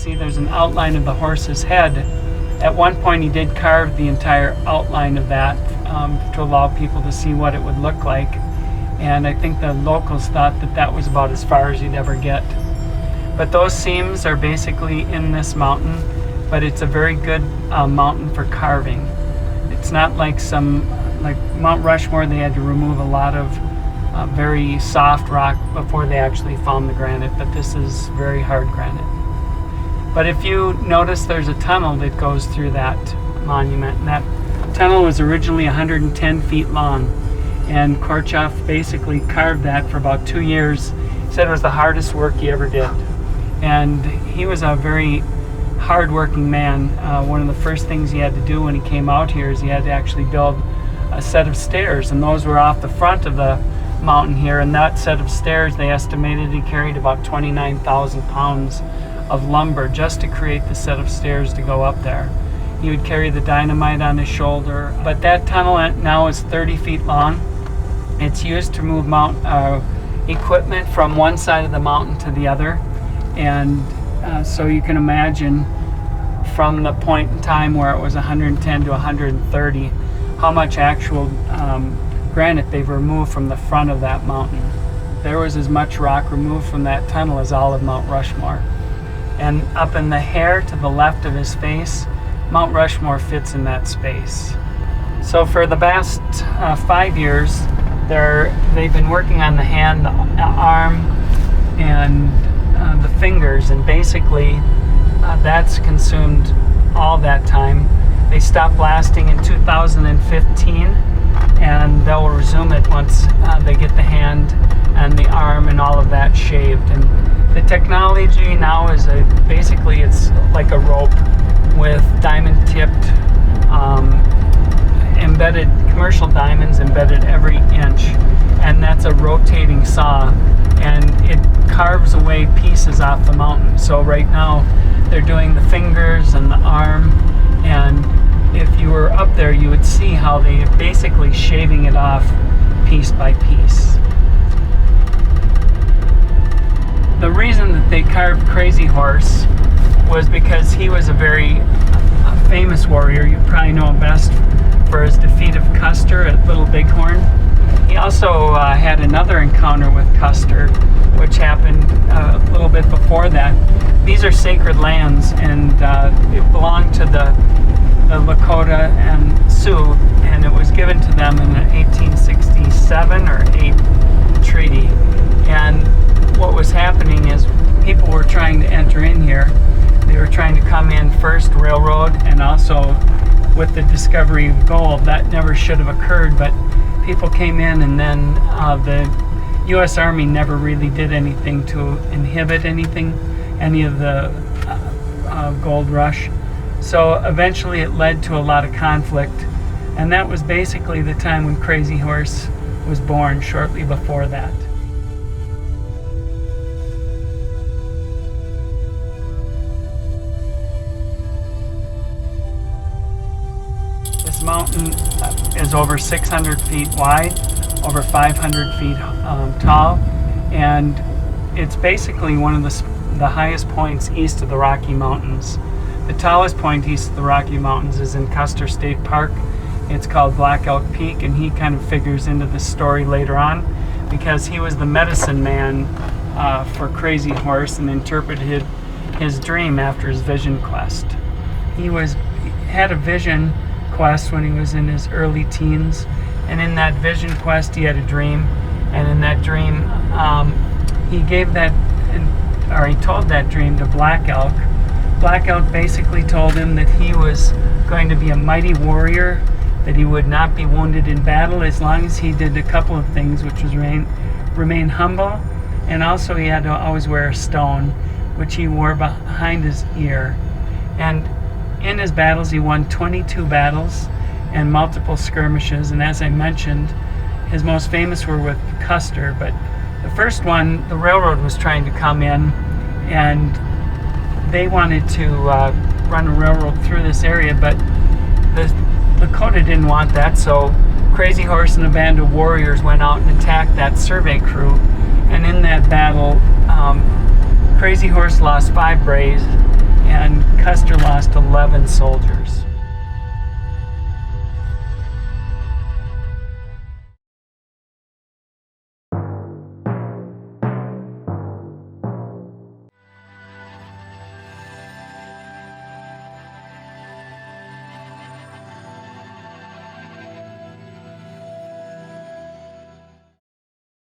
see there's an outline of the horse's head. At one point he did carve the entire outline of that to allow people to see what it would look like. And I think the locals thought that that was about as far as you'd ever get. But those seams are basically in this mountain, but it's a very good mountain for carving. It's not like like Mount Rushmore, they had to remove a lot of very soft rock before they actually found the granite, but this is very hard granite. But if you notice, there's a tunnel that goes through that monument, and that tunnel was originally 110 feet long, and Korchov basically carved that for about 2 years. He said it was the hardest work he ever did, and he was a very hard-working man. One of the first things he had to do when he came out here is he had to actually build a set of stairs, and those were off the front of the mountain here, and that set of stairs, they estimated he carried about 29,000 pounds of lumber just to create the set of stairs to go up there. He would carry the dynamite on his shoulder. But that tunnel now is 30 feet long. It's used to move equipment from one side of the mountain to the other. And so you can imagine from the point in time where it was 110 to 130, how much actual granite they've removed from the front of that mountain. There was as much rock removed from that tunnel as all of Mount Rushmore. And up in the hair to the left of his face, Mount Rushmore fits in that space. So for the past 5 years, they've been working on the hand, the arm, and the fingers, and basically that's consumed all that time. They stopped blasting in 2015, and they'll resume it once they get the hand and the arm and all of that shaved. And the technology now is basically it's like a rope with diamond-tipped embedded commercial diamonds embedded every inch, and that's a rotating saw, and it carves away pieces off the mountain. So right now they're doing the fingers and the arm, and if you were up there you would see how they're basically shaving it off piece by piece. The reason that they carved Crazy Horse was because he was a very famous warrior. You probably know him best for his defeat of Custer at Little Bighorn. He also had another encounter with Custer, which happened a little bit before that. These are sacred lands, and it belonged to the Lakota and Sioux, and it was given to them in the 1867 or 8 treaty. And what was happening is people were trying to enter in here. They were trying to come in first railroad, and also with the discovery of gold. That never should have occurred, but people came in, and then the U.S. Army never really did anything to inhibit any of the gold rush. So eventually it led to a lot of conflict, and that was basically the time when Crazy Horse was born, shortly before that. This mountain is over 600 feet wide, over 500 feet tall, and it's basically one of the highest points east of the Rocky Mountains. The tallest point east of the Rocky Mountains is in Custer State Park. It's called Black Elk Peak, and he kind of figures into this story later on because he was the medicine man for Crazy Horse and interpreted his dream after his vision quest. He had a vision quest when he was in his early teens, and in that vision quest he had a dream, and in that dream he told that dream to Black Elk. Black Elk basically told him that he was going to be a mighty warrior, that he would not be wounded in battle as long as he did a couple of things, which was remain humble, and also he had to always wear a stone, which he wore behind his ear. And in his battles, he won 22 battles and multiple skirmishes, and as I mentioned, his most famous were with Custer, but the first one, the railroad was trying to come in, and they wanted to run a railroad through this area, but the Lakota didn't want that, so Crazy Horse and a band of warriors went out and attacked that survey crew, and in that battle, Crazy Horse lost 5 braves, and Custer lost 11 soldiers.